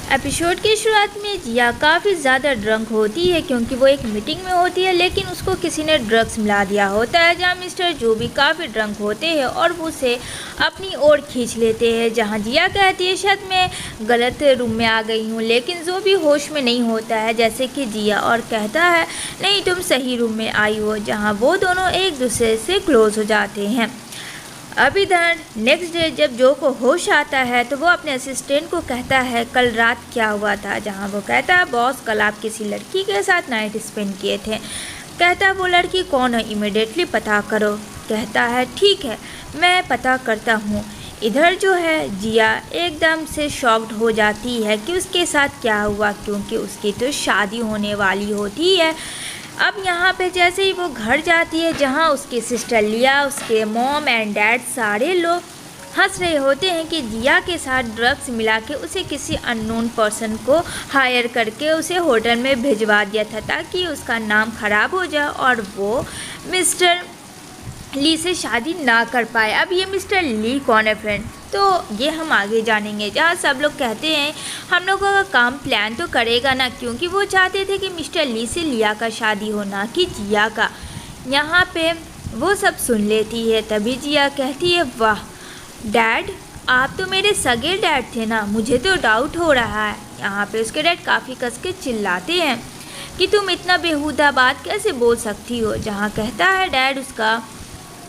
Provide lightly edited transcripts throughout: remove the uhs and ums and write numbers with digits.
Episode की शुरुआत में जिया काफ़ी ज़्यादा ड्रंक होती है क्योंकि वो एक मीटिंग में होती है, लेकिन उसको किसी ने ड्रग्स मिला दिया होता है, जहाँ मिस्टर जो भी काफ़ी ड्रंक होते हैं और वो उसे अपनी ओर खींच लेते हैं। जहाँ जिया कहती है शायद मैं गलत रूम में आ गई हूँ, लेकिन जो भी होश में नहीं होता है जैसे कि जिया, और कहता है नहीं तुम सही रूम में आई हो, जहाँ वो दोनों एक दूसरे से क्लोज हो जाते हैं। अब इधर नेक्स्ट डे जब जो को होश आता है तो वो अपने असिस्टेंट को कहता है कल रात क्या हुआ था, जहाँ वो कहता है बॉस कल आप किसी लड़की के साथ नाइट स्पेंड किए थे। कहता है वो लड़की कौन है, इमिडिएटली पता करो। कहता है ठीक है मैं पता करता हूँ। इधर जो है जिया एकदम से शॉक्ड हो जाती है कि उसके साथ क्या हुआ, क्योंकि उसकी तो शादी होने वाली होती है। अब यहाँ पे जैसे ही वो घर जाती है जहाँ उसकी सिस्टर लिया, उसके मॉम एंड डैड सारे लोग हंस रहे होते हैं कि जिया के साथ ड्रग्स मिला के उसे किसी अननोन पर्सन को हायर करके उसे होटल में भिजवा दिया था ताकि उसका नाम ख़राब हो जाए और वो मिस्टर ली से शादी ना कर पाए। अब ये मिस्टर ली कौन है फ्रेंड, तो ये हम आगे जानेंगे। जहाँ सब लोग कहते हैं हम लोगों का काम प्लान तो करेगा ना, क्योंकि वो चाहते थे कि मिस्टर ली से लिया का शादी हो ना कि जिया का। यहाँ पे वो सब सुन लेती है। तभी जिया कहती है वाह डैड आप तो मेरे सगे डैड थे ना, मुझे तो डाउट हो रहा है। यहाँ पे उसके डैड काफ़ी कस के चिल्लाते हैं कि तुम इतना बेहुदा बात कैसे बोल सकती हो। जहाँ कहता है डैड उसका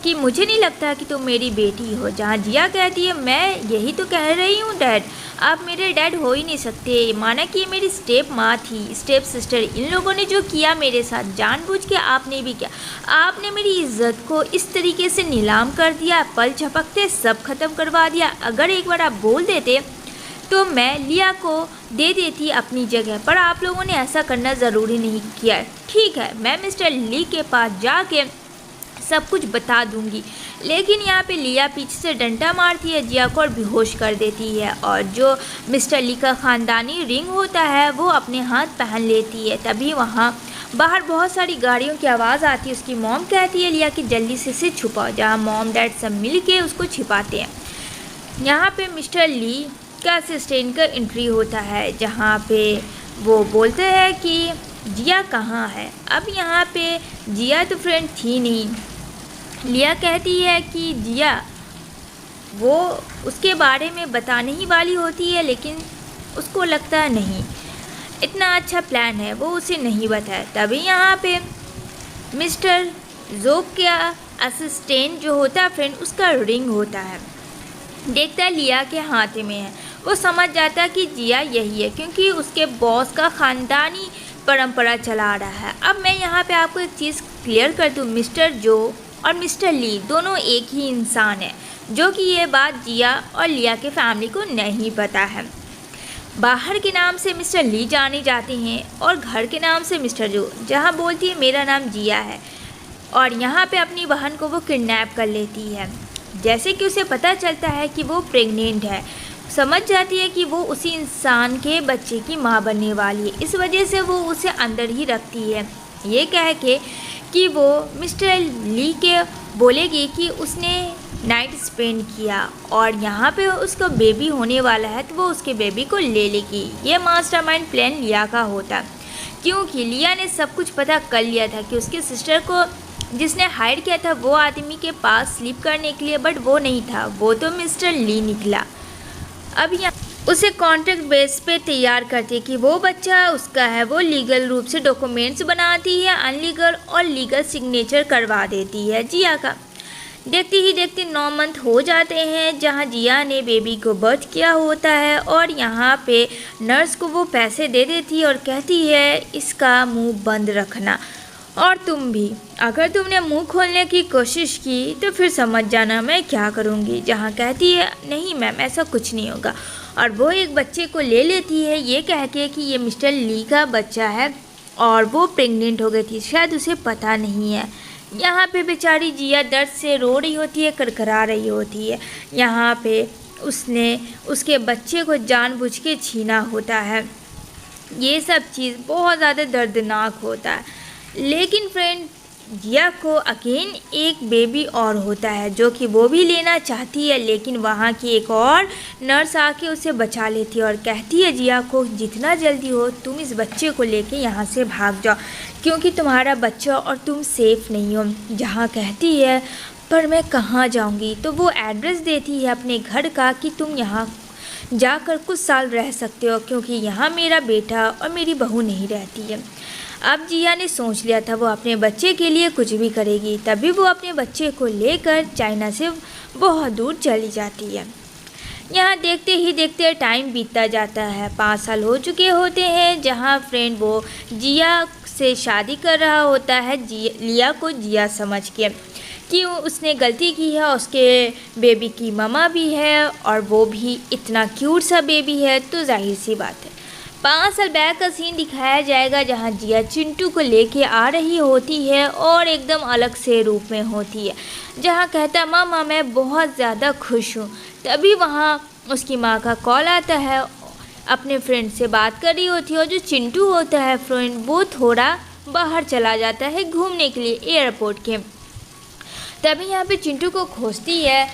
कि मुझे नहीं लगता कि तुम मेरी बेटी हो। जहाँ जिया कहती है मैं यही तो कह रही हूँ डैड, आप मेरे डैड हो ही नहीं सकते, माना कि ये मेरी स्टेप माँ थी, स्टेप सिस्टर। इन लोगों ने जो किया मेरे साथ जानबूझ के आपने भी किया, आपने मेरी इज्जत को इस तरीके से नीलाम कर दिया, पल झपकते सब खत्म करवा दिया। अगर एक बार आप बोल देते तो मैं लिया को दे देती अपनी जगह, पर आप लोगों ने ऐसा करना ज़रूरी नहीं किया। ठीक है मैं मिस्टर ली के पास जाके सब कुछ बता दूंगी। लेकिन यहाँ पे लिया पीछे से डंडा मारती है जिया को और बेहोश कर देती है, और जो मिस्टर ली का ख़ानदानी रिंग होता है वो अपने हाथ पहन लेती है। तभी वहाँ बाहर बहुत सारी गाड़ियों की आवाज़ आती है। उसकी मॉम कहती है लिया कि जल्दी से इसे छुपाओ, जहाँ मॉम डैड सब मिल के उसको छिपाते हैं। यहाँ पे मिस्टर ली का असिस्टेंट का एंट्री होता है, जहाँ पे वो बोलते हैं कि जिया कहाँ है। अब यहाँ पे जिया तो फ्रेंड थी नहीं। लिया कहती है कि जिया वो उसके बारे में बताने ही वाली होती है, लेकिन उसको लगता नहीं इतना अच्छा प्लान है, वो उसे नहीं बताया। तभी यहाँ पे मिस्टर जोक का असिस्टेंट जो होता है फ्रेंड उसका रिंग होता है, देखता है लिया के हाथ में है। वो समझ जाता है कि जिया यही है, क्योंकि उसके बॉस का ख़ानदानी परंपरा चला रहा है। अब मैं यहाँ पे आपको एक चीज़ क्लियर कर दूँ, मिस्टर जो और मिस्टर ली दोनों एक ही इंसान है, जो कि ये बात जिया और लिया के फैमिली को नहीं पता है। बाहर के नाम से मिस्टर ली जाने जाते हैं और घर के नाम से मिस्टर जो, जहाँ बोलती है मेरा नाम जिया है, और यहाँ पे अपनी बहन को वो किडनैप कर लेती है। जैसे कि उसे पता चलता है कि वो प्रेग्नेंट है, समझ जाती है कि वो उसी इंसान के बच्चे की माँ बनने वाली है। इस वजह से वो उसे अंदर ही रखती है, ये कह के कि वो मिस्टर ली के बोलेगी कि उसने नाइट स्पेंड किया और यहाँ पे उसका बेबी होने वाला है, तो वो उसके बेबी को ले लेगी। ये मास्टरमाइंड प्लान लिया का होता, क्योंकि लिया ने सब कुछ पता कर लिया था कि उसके सिस्टर को जिसने हायर किया था वो आदमी के पास स्लीप करने के लिए, बट वो नहीं था, वो तो मिस्टर ली निकला। अब यहाँ उसे कॉन्ट्रैक्ट बेस पे तैयार करती है कि वो बच्चा उसका है। वो लीगल रूप से डॉक्यूमेंट्स बनाती है, अनलीगल और लीगल सिग्नेचर करवा देती है जिया का। देखते ही देखते 9 मंथ हो जाते हैं, जहां जिया ने बेबी को बर्थ किया होता है, और यहाँ पे नर्स को वो पैसे दे देती है और कहती है इसका मुंह बंद रखना, और तुम भी अगर तुमने मुंह खोलने की कोशिश की तो फिर समझ जाना मैं क्या करूँगी। जहाँ कहती है नहीं मैम ऐसा कुछ नहीं होगा, और वो एक बच्चे को ले लेती है ये कह के कि ये मिस्टर ली का बच्चा है, और वो प्रेग्नेंट हो गई थी, शायद उसे पता नहीं है। यहाँ पे बेचारी जिया दर्द से रो रही होती है, करकरा रही होती है। यहाँ पे उसने उसके बच्चे को जानबूझ के छीना होता है। ये सब चीज़ बहुत ज़्यादा दर्दनाक होता है। लेकिन फ्रेंड जिया को अगेन एक बेबी और होता है जो कि वो भी लेना चाहती है, लेकिन वहाँ की एक और नर्स आके उसे बचा लेती है और कहती है जिया को जितना जल्दी हो तुम इस बच्चे को लेके यहाँ से भाग जाओ, क्योंकि तुम्हारा बच्चा और तुम सेफ़ नहीं हो। जहाँ कहती है पर मैं कहाँ जाऊँगी, तो वो एड्रेस देती है अपने घर का कि तुम यहाँ जाकर कुछ साल रह सकते हो, क्योंकि यहाँ मेरा बेटा और मेरी बहू नहीं रहती है। अब जिया ने सोच लिया था वो अपने बच्चे के लिए कुछ भी करेगी, तभी वो अपने बच्चे को लेकर चाइना से बहुत दूर चली जाती है। यहाँ देखते ही देखते टाइम बीतता जाता है। 5 साल हो चुके होते हैं, जहाँ फ्रेंड वो जिया से शादी कर रहा होता है, लिया को जिया समझ के कि उसने गलती की है, उसके बेबी की ममा भी है और वो भी इतना क्यूट सा बेबी है, तो जाहिर सी बात है 5 साल बैक का सीन दिखाया जाएगा, जहाँ जिया चिंटू को लेके आ रही होती है और एकदम अलग से रूप में होती है, जहाँ कहता है मामा मैं बहुत ज़्यादा खुश हूँ। तभी वहाँ उसकी माँ का कॉल आता है, अपने फ्रेंड से बात कर रही होती है और जो चिंटू होता है फ्रेंड वो थोड़ा बाहर चला जाता है घूमने के लिए एयरपोर्ट के। तभी यहाँ पे चिंटू को खोजती है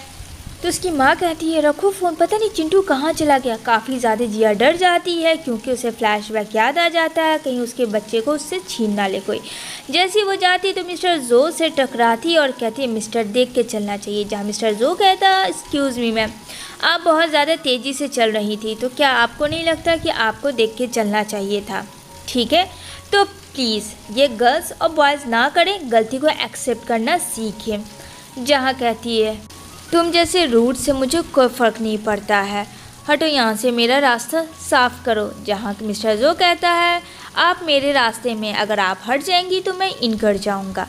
तो उसकी माँ कहती है रखो फ़ोन, पता नहीं चिंटू कहाँ चला गया। काफ़ी ज़्यादा जिया डर जाती है क्योंकि उसे फ्लैशबैक याद आ जाता है, कहीं उसके बच्चे को उससे छीन ना ले कोई। जैसे वो जाती है तो मिस्टर जो से टकराती है और कहती है मिस्टर देख के चलना चाहिए। जहाँ मिस्टर जो कहता है एक्सक्यूज़ मी मैम, आप बहुत ज़्यादा तेज़ी से चल रही थी, तो क्या आपको नहीं लगता कि आपको देख के चलना चाहिए था? ठीक है, तो प्लीज़ ये गर्ल्स और बॉयज़ ना करें, गलती को एक्सेप्ट करना सीखें। जहाँ कहती है तुम जैसे रूट से मुझे कोई फ़र्क नहीं पड़ता है, हटो यहाँ से, मेरा रास्ता साफ़ करो। जहाँ मिस्टर जो कहता है आप मेरे रास्ते में, अगर आप हट जाएंगी तो मैं इनकर जाऊँगा।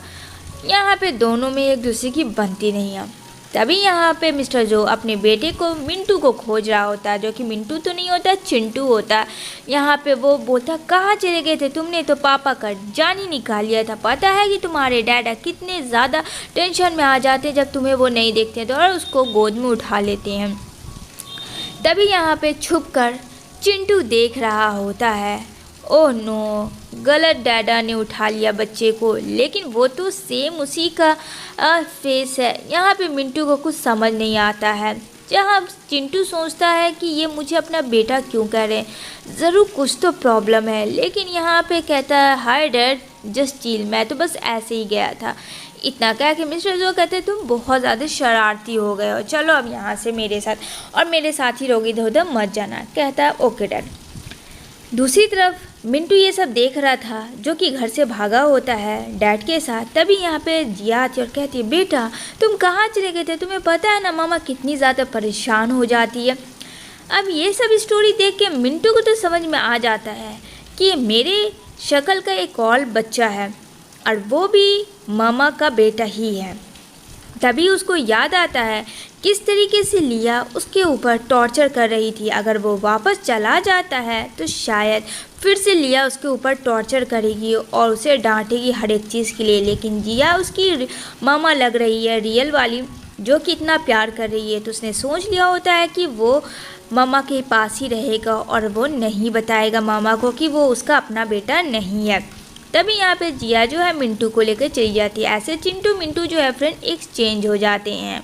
यहाँ पे दोनों में एक दूसरे की बनती नहीं है। तभी यहाँ पे मिस्टर जो अपने बेटे को मिंटू को खोज रहा होता है, जो कि मिंटू तो नहीं होता चिंटू होता है। यहाँ पे वो बोलता कहाँ चले गए थे, तुमने तो पापा का जान ही निकाल लिया था। पता है कि तुम्हारे डैडा कितने ज़्यादा टेंशन में आ जाते हैं जब तुम्हें वो नहीं देखते तो, और उसको गोद में उठा लेते हैं। तभी यहाँ पे छुप कर चिंटू देख रहा होता है, ओह नो, गलत डैडा ने उठा लिया बच्चे को, लेकिन वो तो सेम उसी का फेस है। यहाँ पे मिंटू को कुछ समझ नहीं आता है, जहाँ चिंटू सोचता है कि ये मुझे अपना बेटा क्यों कह रहे हैं, ज़रूर कुछ तो प्रॉब्लम है। लेकिन यहाँ पे कहता है हाय डैड जस्ट चिल, मैं तो बस ऐसे ही गया था। इतना कह के मिस्टर जो कहते हैं तुम बहुत ज़्यादा शरारती हो गए हो, चलो अब यहाँ से मेरे साथ, और मेरे साथ ही रहोगे, इधर उधर मत जाना। कहता है ओके डैड। दूसरी तरफ मिंटू ये सब देख रहा था, जो कि घर से भागा होता है डैड के साथ। तभी यहाँ पे जिया आती और कहती है बेटा तुम कहाँ चले गए थे, तुम्हें पता है ना मामा कितनी ज़्यादा परेशान हो जाती है। अब ये सब स्टोरी देख के मिंटू को तो समझ में आ जाता है कि मेरे शक्ल का एक और बच्चा है और वो भी मामा का बेटा ही है। तभी उसको याद आता है किस तरीके से लिया उसके ऊपर टॉर्चर कर रही थी। अगर वो वापस चला जाता है तो शायद फिर से लिया उसके ऊपर टॉर्चर करेगी और उसे डांटेगी हर एक चीज़ के लिए। लेकिन जिया उसकी मामा लग रही है रियल वाली, जो कि इतना प्यार कर रही है, तो उसने सोच लिया होता है कि वो मामा के पास ही रहेगा और वो नहीं बताएगा मामा को कि वो उसका अपना बेटा नहीं है। तभी यहाँ पे जिया जो है मिंटू को लेकर चली जाती है। ऐसे चिंटू मिंटू जो है फ्रेंड एक्सचेंज हो जाते हैं।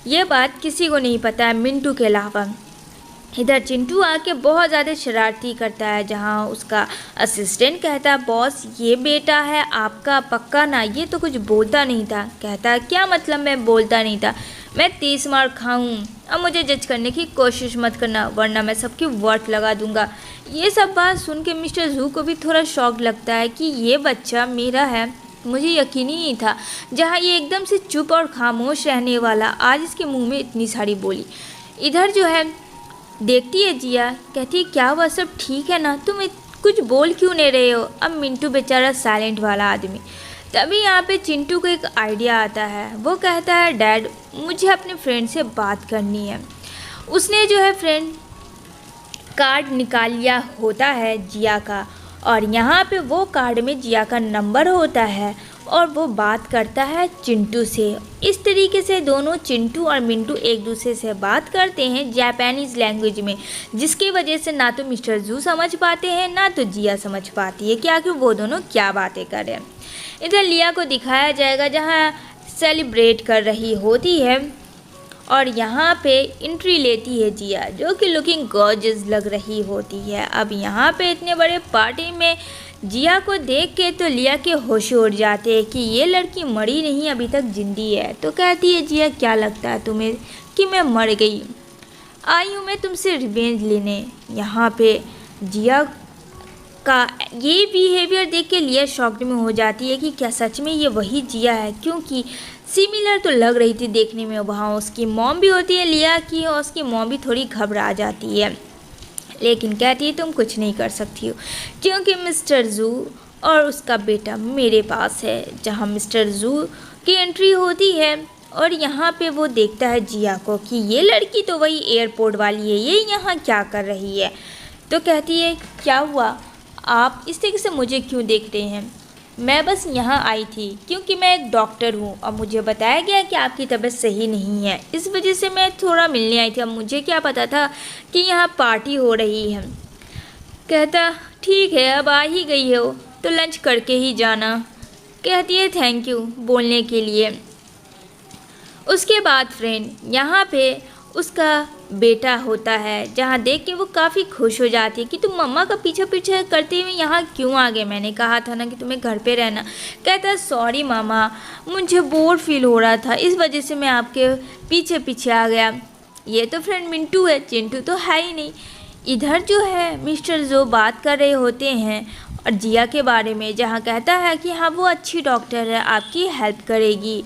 ये बात किसी को नहीं पता है मिंटू के अलावा। इधर चिंटू आके बहुत ज़्यादा शरारती करता है, जहाँ उसका असिस्टेंट कहता है बॉस ये बेटा है आपका पक्का ना, ये तो कुछ बोलता नहीं था। कहता है क्या मतलब मैं बोलता नहीं था, मैं 30 मार खाऊं, अब मुझे जज करने की कोशिश मत करना वरना मैं सबकी वट लगा दूंगा। ये सब बात सुन के मिस्टर जू को भी थोड़ा शौक लगता है कि ये बच्चा मेरा है, मुझे यकीन ही नहीं था। जहाँ ये एकदम से चुप और खामोश रहने वाला, आज इसके मुंह में इतनी सारी बोली। इधर जो है देखती है जिया, कहती है क्या हुआ सब ठीक है ना, तुम कुछ बोल क्यों नहीं रहे हो। अब मिंटू बेचारा साइलेंट वाला आदमी। तभी यहाँ पे चिंटू को एक आइडिया आता है, वो कहता है डैड मुझे अपने फ्रेंड से बात करनी है। उसने जो है फ्रेंड कार्ड निकाल लिया होता है जिया का, और यहाँ पे वो कार्ड में जिया का नंबर होता है और वो बात करता है चिंटू से। इस तरीके से दोनों चिंटू और मिंटू एक दूसरे से बात करते हैं जापानीज़ लैंग्वेज में, जिसकी वजह से ना तो मिस्टर जू समझ पाते हैं ना तो जिया समझ पाती है कि आखिर वो दोनों क्या बातें कर रहे हैं। इधर लिया को दिखाया जाएगा जहाँ सेलिब्रेट कर रही होती है और यहाँ पे एंट्री लेती है जिया, जो कि लुकिंग गॉर्जियस लग रही होती है। अब यहाँ पे इतने बड़े पार्टी में जिया को देख के तो लिया के होश उड़ जाते हैं कि ये लड़की मरी नहीं, अभी तक जिंदी है। तो कहती है जिया, क्या लगता है तुम्हें कि मैं मर गई? आई हूँ मैं तुमसे रिवेंज लेने। यहाँ पे जिया का ये बिहेवियर देख के लिया शॉक्ड में हो जाती है कि क्या सच में ये वही जिया है, क्योंकि सिमिलर तो लग रही थी देखने में। वहाँ उसकी मॉम भी होती है लिया की, और उसकी मॉम भी थोड़ी घबरा जाती है, लेकिन कहती है तुम कुछ नहीं कर सकती हो क्योंकि मिस्टर जू और उसका बेटा मेरे पास है। जहाँ मिस्टर जू की एंट्री होती है और यहाँ पे वो देखता है जिया को कि ये लड़की तो वही एयरपोर्ट वाली है, ये यहाँ क्या कर रही है। तो कहती है क्या हुआ, आप इस तरीके से मुझे क्यों देख रहे हैं? मैं बस यहाँ आई थी क्योंकि मैं एक डॉक्टर हूँ और मुझे बताया गया कि आपकी तबीयत सही नहीं है, इस वजह से मैं थोड़ा मिलने आई थी। अब मुझे क्या पता था कि यहाँ पार्टी हो रही है। कहता ठीक है, अब आ ही गई हो तो लंच करके ही जाना। कहती है थैंक यू बोलने के लिए। उसके बाद फ्रेंड यहाँ पे उसका बेटा होता है, जहाँ देख के वो काफ़ी खुश हो जाती है कि तुम मम्मा का पीछा पीछा करते हुए यहाँ क्यों आ गए? मैंने कहा था ना कि तुम्हें घर पे रहना। कहता है सॉरी मामा, मुझे बोर फील हो रहा था, इस वजह से मैं आपके पीछे पीछे आ गया। ये तो फ्रेंड मिंटू है, चिंटू तो है ही नहीं। इधर जो है मिस्टर जो बात कर रहे होते हैं और जिया के बारे में, जहाँ कहता है कि हाँ वो अच्छी डॉक्टर है, आपकी हेल्प करेगी।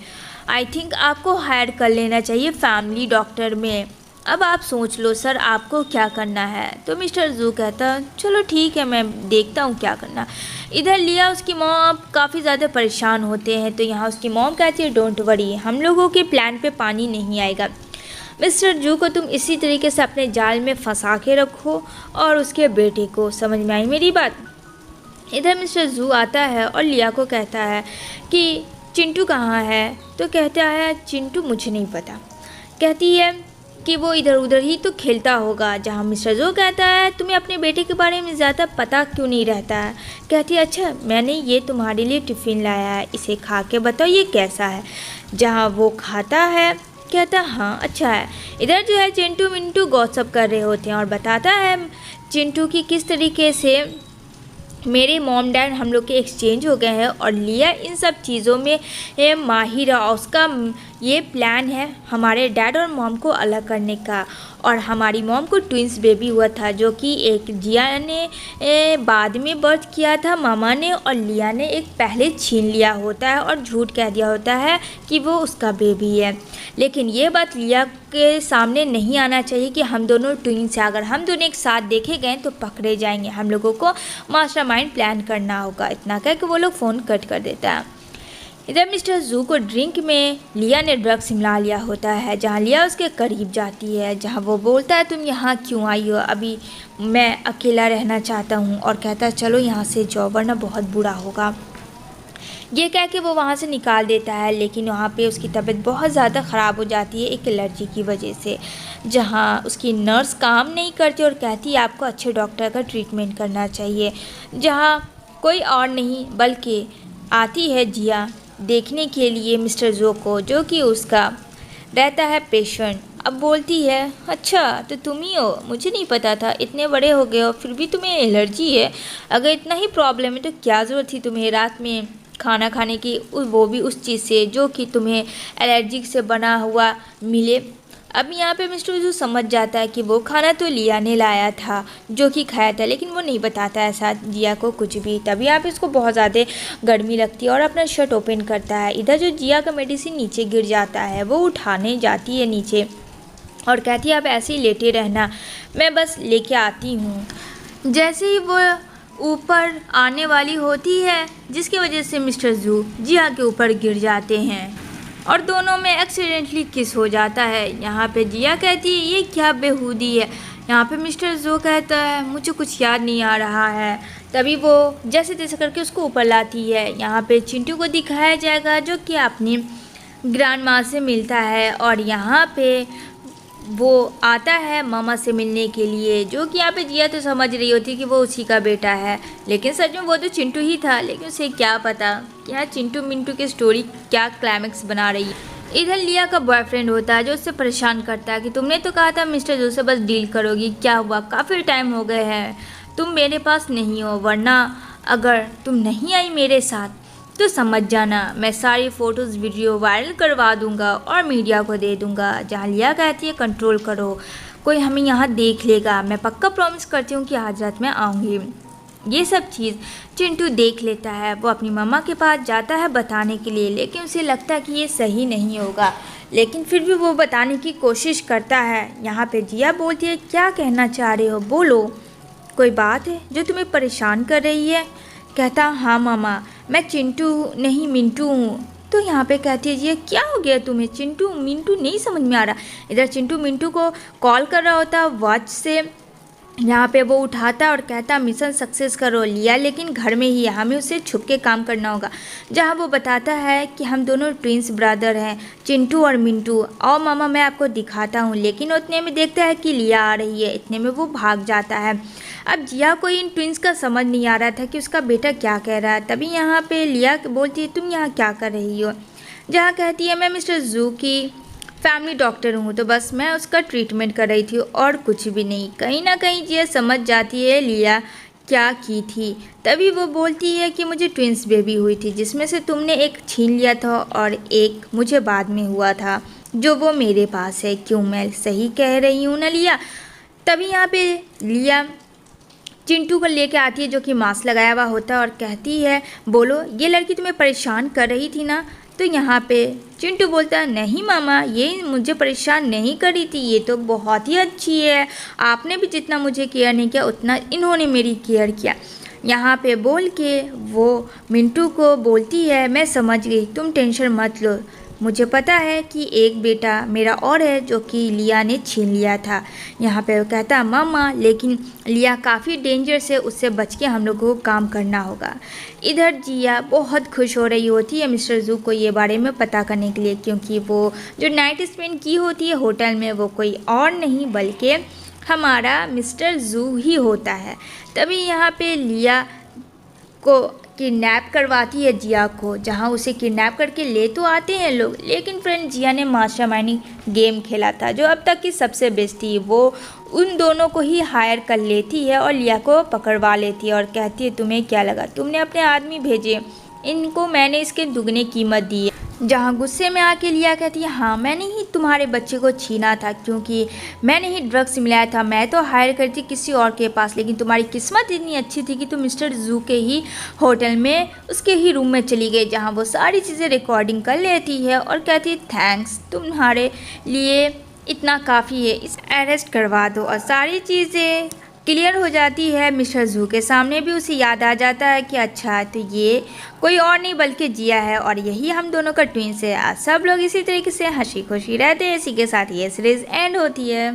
आई थिंक आपको हायर कर लेना चाहिए फैमिली डॉक्टर में। अब आप सोच लो सर आपको क्या करना है। तो मिस्टर जू कहता चलो ठीक है, मैं देखता हूँ क्या करना। इधर लिया उसकी मॉम काफ़ी ज़्यादा परेशान होते हैं, तो यहाँ उसकी मॉम कहती है डोंट वरी, हम लोगों के प्लान पे पानी नहीं आएगा। मिस्टर जू को तुम इसी तरीके से अपने जाल में फंसा के रखो और उसके बेटे को। समझ में आई मेरी बात? इधर मिस्टर जू आता है और लिया को कहता है कि चिंटू कहाँ है? तो कहता है चिंटू मुझे नहीं पता। कहती है कि वो इधर उधर ही तो खेलता होगा। जहाँ मिस्टर जो कहता है तुम्हें अपने बेटे के बारे में ज़्यादा पता क्यों नहीं रहता है? कहती है अच्छा मैंने ये तुम्हारे लिए टिफ़िन लाया है, इसे खा के बताओ ये कैसा है। जहाँ वो खाता है कहता हाँ अच्छा है। इधर जो है चिंटू मिंटू गॉसिप कर रहे होते हैं और बताता है चिंटू की किस तरीके से मेरे मॉम डैड हम लोग के एक्सचेंज हो गए हैं और लिया इन सब चीज़ों में माहिर है। उसका ये प्लान है हमारे डैड और मॉम को अलग करने का, और हमारी मॉम को ट्विंस बेबी हुआ था जो कि एक जिया ने बाद में बर्थ किया था मामा ने, और लिया ने एक पहले छीन लिया होता है और झूठ कह दिया होता है कि वो उसका बेबी है। लेकिन ये बात लिया के सामने नहीं आना चाहिए कि हम दोनों ट्विंस हैं। अगर हम दोनों एक साथ देखे गए तो पकड़े जाएंगे, हम लोगों को मास्टरमाइंड प्लान करना होगा। इतना कह के वो लोग फ़ोन कट कर देता है। इधर मिस्टर जू को ड्रिंक में लिया ने ड्रग्स मिला लिया होता है, जहाँ लिया उसके करीब जाती है, जहाँ वो बोलता है तुम यहाँ क्यों आई हो? अभी मैं अकेला रहना चाहता हूँ। और कहता है चलो यहाँ से जाओ वरना बहुत बुरा होगा। ये कह के वो वहाँ से निकाल देता है, लेकिन वहाँ पे उसकी तबीयत बहुत ज़्यादा ख़राब हो जाती है एक एलर्जी की वजह से, जहाँ उसकी नर्स काम नहीं करती और कहती है आपको अच्छे डॉक्टर का ट्रीटमेंट करना चाहिए। जहाँ कोई और नहीं बल्कि आती है जिया देखने के लिए मिस्टर जो को, जो कि उसका रहता है पेशेंट। अब बोलती है अच्छा तो तुम ही हो, मुझे नहीं पता था, इतने बड़े हो गए हो फिर भी तुम्हें एलर्जी है। अगर इतना ही प्रॉब्लम है तो क्या ज़रूरत थी तुम्हें रात में खाना खाने की, वो भी उस चीज़ से जो कि तुम्हें एलर्जी से बना हुआ मिले। अब यहाँ पे मिस्टर जू समझ जाता है कि वो खाना तो लिया ने लाया था जो कि खाया था, लेकिन वो नहीं बताता ऐसा जिया को कुछ भी। तभी यहाँ पे इसको बहुत ज़्यादा गर्मी लगती है और अपना शर्ट ओपन करता है। इधर जो जिया का मेडिसिन नीचे गिर जाता है, वो उठाने जाती है नीचे और कहती है आप ऐसे ही लेटे रहना, मैं बस लेके आती हूँ। जैसे ही वो ऊपर आने वाली होती है, जिसकी वजह से मिस्टर जू जिया के ऊपर गिर जाते हैं और दोनों में एक्सीडेंटली किस हो जाता है। यहाँ पे जिया कहती है ये क्या बेहूदी है, यहाँ पे मिस्टर जो कहता है मुझे कुछ याद नहीं आ रहा है। तभी वो जैसे तैसे करके उसको ऊपर लाती है। यहाँ पे चिंटू को दिखाया जाएगा जो कि अपनी ग्रैंड माँ से मिलता है और यहाँ पे वो आता है मामा से मिलने के लिए, जो कि यहाँ पे जिया तो समझ रही होती कि वो उसी का बेटा है, लेकिन सच में वो तो चिंटू ही था। लेकिन उसे क्या पता कि यहाँ चिंटू मिंटू की स्टोरी क्या क्लाइमेक्स बना रही है। इधर लिया का बॉयफ्रेंड होता है जो उससे परेशान करता है कि तुमने तो कहा था मिस्टर जो से बस डील करोगी, क्या हुआ, काफ़ी टाइम हो गए हैं, तुम मेरे पास नहीं हो, वरना अगर तुम नहीं आई मेरे साथ तो समझ जाना मैं सारी फ़ोटोज़ वीडियो वायरल करवा दूंगा और मीडिया को दे दूंगा। जहाँ लिया कहती है कंट्रोल करो, कोई हमें यहाँ देख लेगा, मैं पक्का प्रॉमिस करती हूँ कि आज रात में आऊँगी। ये सब चीज़ चिंटू देख लेता है। वो अपनी मम्मा के पास जाता है बताने के लिए, लेकिन उसे लगता है कि ये सही नहीं होगा, लेकिन फिर भी वो बताने की कोशिश करता है। यहाँ पे जिया बोलती है क्या कहना चाह रहे हो, बोलो, कोई बात है जो तुम्हें परेशान कर रही है। कहता हाँ मामा, मैं चिंटू नहीं मिंटू हूँ। तो यहाँ पे कहती है जी क्या हो गया तुम्हें, चिंटू मिंटू नहीं समझ में आ रहा। इधर चिंटू मिंटू को कॉल कर रहा होता वॉच से। यहाँ पे वो उठाता और कहता मिशन सक्सेस करो लिया, लेकिन घर में ही हमें उसे छुप के काम करना होगा। जहाँ वो बताता है कि हम दोनों ट्विंस ब्रदर हैं, चिंटू और मिंटू, और मामा मैं आपको दिखाता हूँ। लेकिन उतने में देखता है कि लिया आ रही है, इतने में वो भाग जाता है। अब जिया को इन ट्विंस का समझ नहीं आ रहा था कि उसका बेटा क्या कह रहा है। तभी यहाँ पे लिया बोलती है तुम यहाँ क्या कर रही हो। जहाँ कहती है मैं मिस्टर जू की फैमिली डॉक्टर हूँ, तो बस मैं उसका ट्रीटमेंट कर रही थी और कुछ भी नहीं। कहीं ना कहीं जिया समझ जाती है लिया क्या की थी। तभी वो बोलती है कि मुझे ट्विंस बेबी हुई थी, जिसमें से तुमने एक छीन लिया था और एक मुझे बाद में हुआ था, जो वो मेरे पास है। क्यों, मैं सही कह रही हूँ ना लिया। तभी यहाँ पे लिया चिंटू को लेके आती है जो कि मास्क लगाया हुआ होता है और कहती है बोलो ये लड़की तुम्हें परेशान कर रही थी ना। तो यहाँ पे चिंटू बोलता है नहीं मामा, ये मुझे परेशान नहीं करी थी, ये तो बहुत ही अच्छी है, आपने भी जितना मुझे केयर नहीं किया उतना इन्होंने मेरी केयर किया। यहाँ पे बोल के वो मिंटू को बोलती है मैं समझ गई, तुम टेंशन मत लो, मुझे पता है कि एक बेटा मेरा और है जो कि लिया ने छीन लिया था। यहाँ पे वो कहता मामा लेकिन लिया काफ़ी डेंजर से, उससे बच के हम लोगों को काम करना होगा। इधर जिया बहुत खुश हो रही होती है मिस्टर जू को ये बारे में पता करने के लिए, क्योंकि वो जो नाइट स्पेंड की होती है होटल में वो कोई और नहीं बल्कि हमारा मिस्टर जू ही होता है। तभी यहाँ पे लिया को किडनैप करवाती है जिया को, जहां उसे किडनैप करके ले तो आते हैं लोग, लेकिन फ्रेंड जिया ने मास्टरमाइंडिंग गेम खेला था जो अब तक की सबसे बेस्ट थी। वो उन दोनों को ही हायर कर लेती है और लिया को पकड़वा लेती है और कहती है तुम्हें क्या लगा, तुमने अपने आदमी भेजे, इनको मैंने इसके दुगने कीमत दी है। जहाँ गुस्से में आके लिया कहती है हाँ मैंने ही तुम्हारे बच्चे को छीना था, क्योंकि मैंने ही ड्रग्स मिलाया था, मैं तो हायर करती किसी और के पास, लेकिन तुम्हारी किस्मत इतनी अच्छी थी कि तुम मिस्टर जू के ही होटल में उसके ही रूम में चली गई, जहाँ वो सारी चीज़ें रिकॉर्डिंग कर लेती है और कहती है थैंक्स, तुम्हारे लिए इतना काफ़ी है, इस अरेस्ट करवा दो। और सारी चीज़ें क्लियर हो जाती है। मिस्टर जू के सामने भी उसे याद आ जाता है कि अच्छा तो ये कोई और नहीं बल्कि जिया है और यही हम दोनों का ट्विंस है। आज सब लोग इसी तरीके से हंसी खुशी रहते हैं। इसी के साथ ये सीरीज़ एंड होती है।